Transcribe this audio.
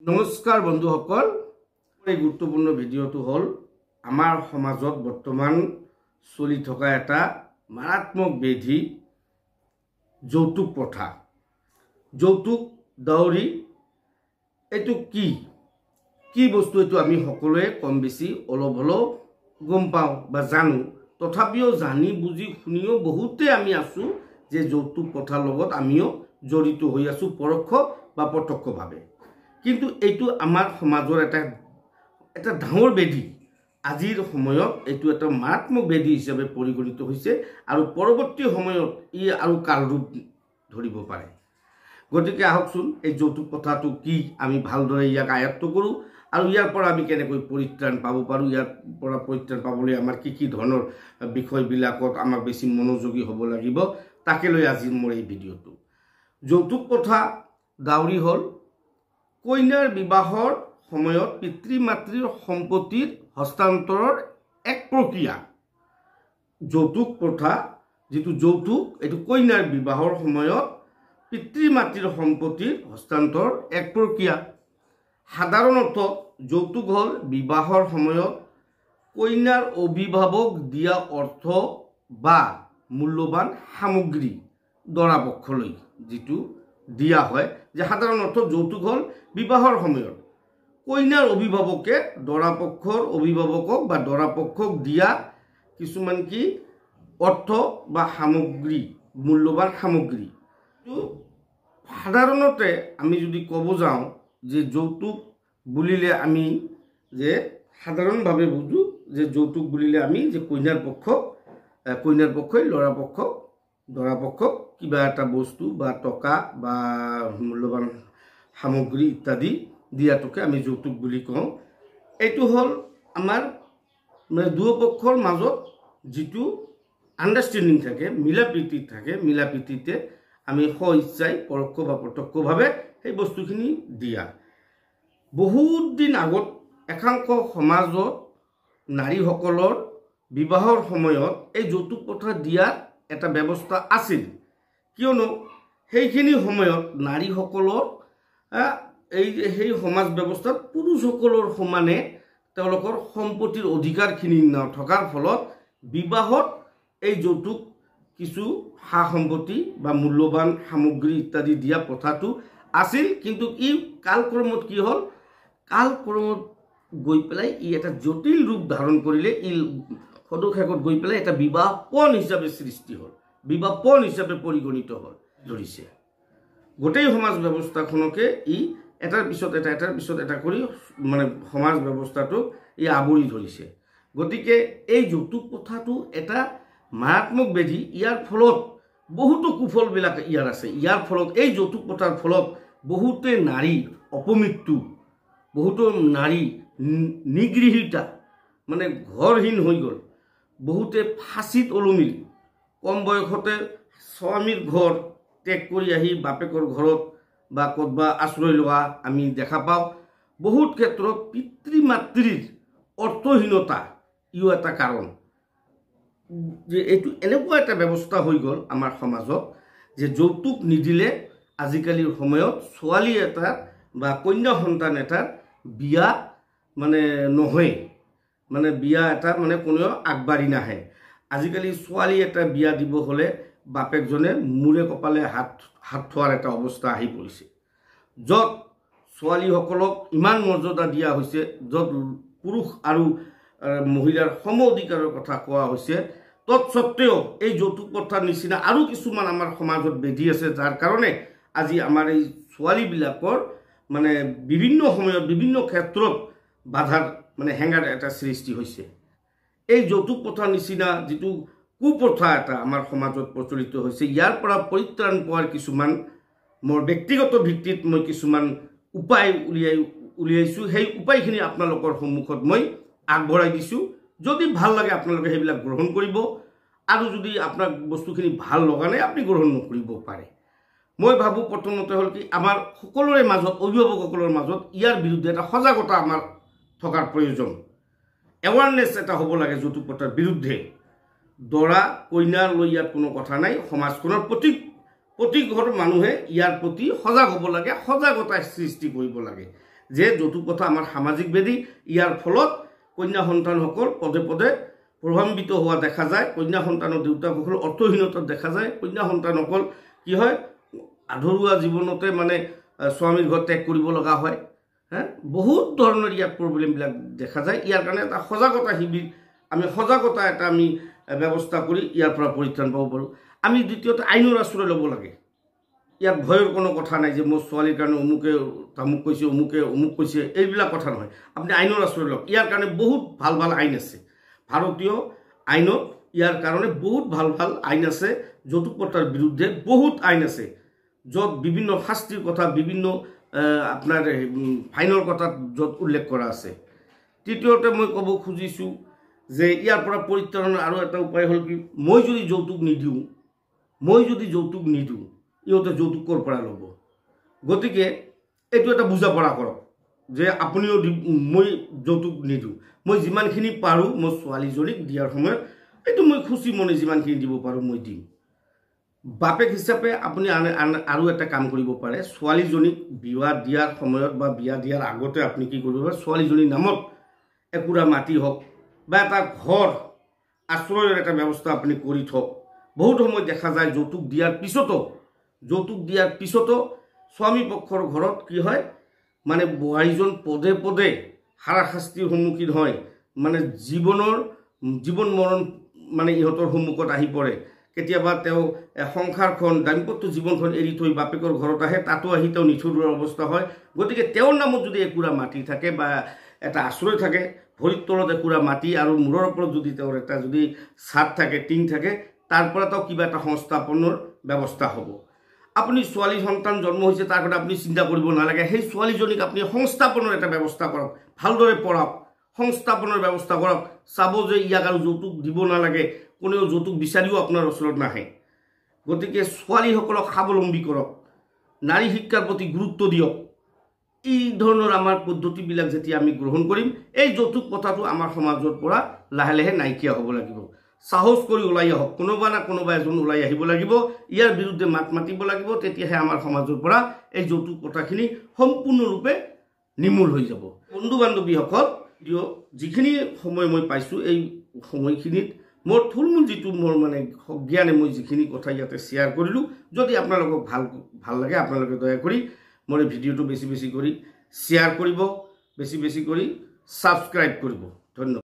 নমস্কাৰ বন্ধুসকল, এই গুৰুত্বপূৰ্ণ ভিডিঅ'টো হ'ল আমাৰ সমাজত বৰ্তমান চলি থকা এটা মাৰাত্মক ব্যাধি যৌতুক প্ৰথা। যৌতুক দাউৰি এইটো কি বস্তু এইটো আমি সকলোৱে কম বেছি অলপ হলেও গম পাওঁ বা জানো। তথাপিও জানি বুজি শুনিও বহুতে আমি আছো যে যৌতুক প্ৰথাৰ লগত আমিও জড়িত হৈ আছো পৰোক্ষ বা প্ৰত্যক্ষভাৱে। কিন্তু এইটো আমাৰ সমাজৰ এটা ডাঙৰ ব্যাধি। আজিৰ সময়ত এইটো এটা মাৰাত্মক ব্যাধি হিচাপে পৰিগণিত হৈছে আৰু পৰৱৰ্তী সময়ত ই আৰু কাল ৰূপ ধৰিব পাৰে। গতিকে আহকচোন এই যৌতুক প্ৰথাটো কি, আমি ভালদৰে ইয়াক আয়ত্ত কৰোঁ আৰু ইয়াৰ পৰা আমি কেনেকৈ পৰিত্ৰাণ পাব পাৰোঁ, ইয়াৰ পৰা পৰিত্ৰাণ পাবলৈ আমাৰ কি ধৰণৰ বিষয়বিলাকত আমাক বেছি মনোযোগী হ'ব লাগিব, তাকে লৈ আজি মোৰ এই ভিডিঅ'টো। যৌতুক প্ৰথা দাউৰি হ'ল কইনাৰ বিবাহৰ সময়ত পিতৃ মাতৃৰ সম্পত্তিৰ হস্তান্তৰৰ এক প্ৰক্ৰিয়া। যৌতুক প্ৰথা যিটো যৌতুক, এইটো কইনাৰ বিবাহৰ সময়ত পিতৃ মাতৃৰ সম্পত্তিৰ হস্তান্তৰ এক প্ৰক্ৰিয়া। সাধাৰণ অৰ্থত যৌতুক হ'ল বিবাহৰ সময়ত কইনাৰ অভিভাৱক দিয়া অৰ্থ বা মূল্যৱান সামগ্ৰী দৰা পক্ষলৈ যিটো দিয়া হয়। যে সাধাৰণ অৰ্থত যৌতুক হ'ল বিবাহৰ সময়ত কইনাৰ অভিভাৱকে দৰা পক্ষৰ অভিভাৱকক বা দৰা পক্ষক দিয়া কিছুমান অৰ্থ বা সামগ্ৰী, মূল্যৱান সামগ্ৰী। সাধাৰণতে আমি যদি ক'ব যাওঁ যে যৌতুক বুলিলে আমি যে সাধাৰণভাৱে বুজো যে যৌতুক বুলিলে আমি যে কইনাৰ পক্ষই দৰা পক্ষক কিবা এটা বস্তু বা টকা বা মূল্যৱান সামগ্ৰী ইত্যাদি দিয়াটোকে আমি যৌতুক বুলি কওঁ। এইটো হ'ল আমাৰ দুয়োপক্ষৰ মাজত যিটো আণ্ডাৰষ্টেণ্ডিং থাকে, মিলাপ্ৰীতিতে আমি স্ব-ইচ্ছাই পৰোক্ষ বা প্ৰত্যক্ষভাৱে সেই বস্তুখিনি দিয়া। বহুত দিন আগত একাংশ সমাজত নাৰীসকলৰ বিবাহৰ সময়ত এই যৌতুক প্ৰথা দিয়াৰ এটা ব্যৱস্থা আছিল, কিয়নো সেইখিনি সময়ত নাৰীসকলৰ সেই সমাজ ব্যৱস্থাত পুৰুষসকলৰ সমানে তেওঁলোকৰ সম্পত্তিৰ অধিকাৰখিনি নথকাৰ ফলত বিবাহত এই যৌতুক কিছু সা সম্পত্তি বা মূল্যৱান সামগ্ৰী ইত্যাদি দিয়া প্ৰথাটো আছিল। কিন্তু ই কালক্ৰমত কি হ'ল, কালক্ৰমত গৈ পেলাই ই এটা জটিল ৰূপ ধাৰণ কৰিলে। ই সদুশেষত গৈ পেলাই এটা বিবাহ পণ হিচাপে সৃষ্টি হ'ল, বিবাহ পণ হিচাপে পৰিগণিত হ'ল ধৰিছে। গোটেই সমাজ ব্যৱস্থাখনকে ই এটাৰ পিছত এটা কৰি সমাজ ব্যৱস্থাটোক ই আৱৰি ধৰিছে। গতিকে এই যৌতুক প্ৰথাটো এটা মাৰাত্মক ব্যাধি। ইয়াৰ ফলত বহুতো কুফলবিলাক ইয়াৰ আছে। ইয়াৰ ফলত এই যৌতুক প্ৰথাৰ ফলত বহুতে নাৰী অপমৃত্যু, বহুতো নাৰী নিগৃহীতা ঘৰহীন হৈ গ'ল, বহুতে ফাঁচিত ওলমিল, কম বয়সতে স্বামীৰ ঘৰ ত্যাগ কৰি আহি বাপেকৰ ঘৰত বা ক'ৰবাত আশ্ৰয় লোৱা আমি দেখা পাওঁ। বহুত ক্ষেত্ৰত পিতৃ মাতৃৰ অৰ্থহীনতা ইও এটা কাৰণ। যে এইটো এনেকুৱা এটা ব্যৱস্থা হৈ গ'ল আমাৰ সমাজত যে যৌতুক নিদিলে আজিকালিৰ সময়ত ছোৱালী এটাৰ বা কন্যা সন্তান এটাৰ বিয়া নহয়, বিয়া এটা কোনেও আগবাঢ়ি নাহে। আজিকালি ছোৱালী এটা বিয়া দিব হ'লে বাপেকজনে মূৰে কপালে হাত থোৱাৰ এটা অৱস্থা আহি পৰিছে, য'ত ছোৱালীসকলক ইমান মৰ্যাদা দিয়া হৈছে, য'ত পুৰুষ আৰু মহিলাৰ সম অধিকাৰৰ কথা কোৱা হৈছে। তৎসত্ত্বেও এই যৌতুক প্ৰথাৰ নিচিনা আৰু কিছুমান আমাৰ সমাজত ব্যাধি আছে, যাৰ কাৰণে আজি আমাৰ এই ছোৱালীবিলাকৰ বিভিন্ন সময়ত বিভিন্ন ক্ষেত্ৰত বাধাৰ হেঙাৰ এটা সৃষ্টি হৈছে। এই যৌতুক প্ৰথাৰ নিচিনা যিটো কুপ্ৰথা এটা আমাৰ সমাজত প্ৰচলিত হৈছে, ইয়াৰ পৰা পৰিত্ৰাণ পোৱাৰ কিছুমান মোৰ ব্যক্তিগত ভিত্তিত মই কিছুমান উপায় উলিয়াইছোঁ। সেই উপায়খিনি আপোনালোকৰ সন্মুখত মই আগবঢ়াই দিছোঁ। যদি ভাল লাগে আপোনালোকে সেইবিলাক গ্ৰহণ কৰিব, আৰু যদি আপোনাক বস্তুখিনি ভাল লগা নাই আপুনি গ্ৰহণ নকৰিব পাৰে। মই ভাবোঁ প্ৰথমতে হ'ল আমাৰ সকলোৰে মাজত, অভিভাৱকসকলৰ মাজত ইয়াৰ বিৰুদ্ধে এটা সজাগতা আমাৰ থকাৰ প্ৰয়োজন। এৱাৰনেছ এটা হ'ব লাগে যৌতুক প্ৰথাৰ বিৰুদ্ধে। দৰা কইনাৰ লৈ ইয়াত কোনো কথা নাই, সমাজখনৰ প্ৰতি ঘৰ মানুহে ইয়াৰ প্ৰতি সজাগ হ'ব লাগে, সজাগতা সৃষ্টি কৰিব লাগে। যে যৌতুক প্ৰথা আমাৰ সামাজিক ব্যাধি ইয়াৰ ফলত কন্যা সন্তানসকল পদে পদে প্ৰভাৱিত হোৱা দেখা যায় কন্যা সন্তানৰ দেউতাকসকল অৰ্থহীনতাত দেখা যায় কন্যা সন্তানসকল কি হয় আধৰুৱা জীৱনতে মানে স্বামীৰ ঘৰ ত্যাগ কৰিব লগা হয় বহুত ধৰণৰ ইয়াত প্ৰব্লেমবিলাক দেখা যায় ইয়াৰ কাৰণে এটা সজাগতা শিবিৰ আমি সজাগতা এটা আমি ব্যৱস্থা কৰি ইয়াৰ পৰা পৰিত্ৰাণ পাব পাৰোঁ আমি দ্বিতীয়তে আইনৰ আশ্ৰয় ল'ব লাগে ইয়াত ভয়ৰ কোনো কথা নাই যে মোৰ ছোৱালীৰ কাৰণে অমুকে তামুক কৈছে অমুক কৈছে এইবিলাক কথা নহয় আপুনি আইনৰ আশ্ৰয় লওক ইয়াৰ কাৰণে বহুত ভাল ভাল আইন আছে ভাৰতীয় আইনত ইয়াৰ কাৰণে বহুত ভাল ভাল আইন আছে যৌতুক প্ৰথাৰ বিৰুদ্ধে বহুত আইন আছে য'ত বিভিন্ন শাস্তিৰ কথা বিভিন্ন আপোনাৰ ফাইনৰ কথা য'ত উল্লেখ কৰা আছে তৃতীয়তে মই ক'ব খুজিছোঁ যে ইয়াৰ পৰা পৰিত্ৰাণৰ আৰু এটা উপায় হ'ল কি মই যদি যৌতুক নিদিওঁ ইহঁতে যৌতুক ক'ৰ পৰা ল'ব গতিকে এইটো এটা বুজা পৰা কৰক যে আপুনিও মই যৌতুক নিদিওঁ মই যিমানখিনি পাৰোঁ মই ছোৱালীজনীক দিয়াৰ সময়ত এইটো মই খুচি মনে যিমানখিনি দিব পাৰোঁ মই দিম বাপেক হিচাপে আপুনি আৰু এটা কাম কৰিব পাৰে ছোৱালীজনীক বিয়া দিয়াৰ সময়ত বা বিয়া দিয়াৰ আগতে আপুনি কি কৰিব পাৰে ছোৱালীজনীৰ নামত একুৰা মাটি হওক বা এটা ঘৰ আশ্ৰয়ৰ এটা ব্যৱস্থা আপুনি কৰি থওক বহুত সময় দেখা যায় যৌতুক দিয়াৰ পিছতো স্বামী পক্ষৰ ঘৰত কি হয় মানে বোৱাৰীজন পদে পদে হাৰাশাস্তিৰ সন্মুখীন হয় মানে জীৱন মৰণ মানে ইহঁতৰ সন্মুখত আহি পৰে কেতিয়াবা তেওঁ সংসাৰখন দাম্পত্য জীৱনখন এৰি থৈ বাপেকৰ ঘৰত আহে তাতো আহি তেওঁ নিথৰুৱাৰ অৱস্থা হয় গতিকে তেওঁৰ নামত যদি একুৰা মাটি থাকে বা এটা আশ্ৰয় থাকে ভৰিৰ তলত একুৰা মাটি আৰু মূৰৰ ওপৰত যদি তেওঁৰ এটা যদি ছাদ থাকে টিং থাকে তাৰ পৰা তেওঁ কিবা এটা সংস্থাপনৰ ব্যৱস্থা হ'ব আপুনি ছোৱালী সন্তান জন্ম হৈছে তাৰ কথা আপুনি চিন্তা কৰিব নালাগে সেই ছোৱালীজনীক আপুনি সংস্থাপনৰ এটা ব্যৱস্থা কৰক ভালদৰে পঢ়াওক সংস্থাপনৰ ব্যৱস্থা কৰক চাব যে ইয়াক আৰু যৌতুক দিব নালাগে কোনেও যৌতুক বিচাৰিও আপোনাৰ ওচৰত নাহে গতিকে ছোৱালীসকলক স্বাৱলম্বী কৰক নাৰী শিক্ষাৰ প্ৰতি গুৰুত্ব দিয়ক এই ধৰণৰ আমাৰ পদ্ধতিবিলাক যেতিয়া আমি গ্ৰহণ কৰিম এই যৌতুক প্ৰথাটো আমাৰ সমাজৰ পৰা লাহে লাহে নাইকিয়া হ'ব লাগিব সাহস কৰি ওলাই আহক কোনোবা না কোনোবা এজন ওলাই আহিব লাগিব ইয়াৰ বিৰুদ্ধে মাত মাতিব লাগিব তেতিয়াহে আমাৰ সমাজৰ পৰা এই যৌতুক প্ৰথাখিনি সম্পূৰ্ণৰূপে নিমূল হৈ যাব বন্ধু বান্ধৱীসকল যিখিনি সময় মই পাইছোঁ এই সময়খিনিত মোৰ থুলমূল যিটো মোৰ মানে জ্ঞানে মই যিখিনি কথা ইয়াতে শ্বেয়াৰ কৰিলোঁ যদি আপোনালোকক ভাল লাগে আপোনালোকে দয়া কৰি মোৰ এই ভিডিঅ'টো বেছি বেছি কৰি শ্বেয়াৰ কৰিব বেছি বেছি কৰি ছাবস্ক্ৰাইব কৰিব ধন্যবাদ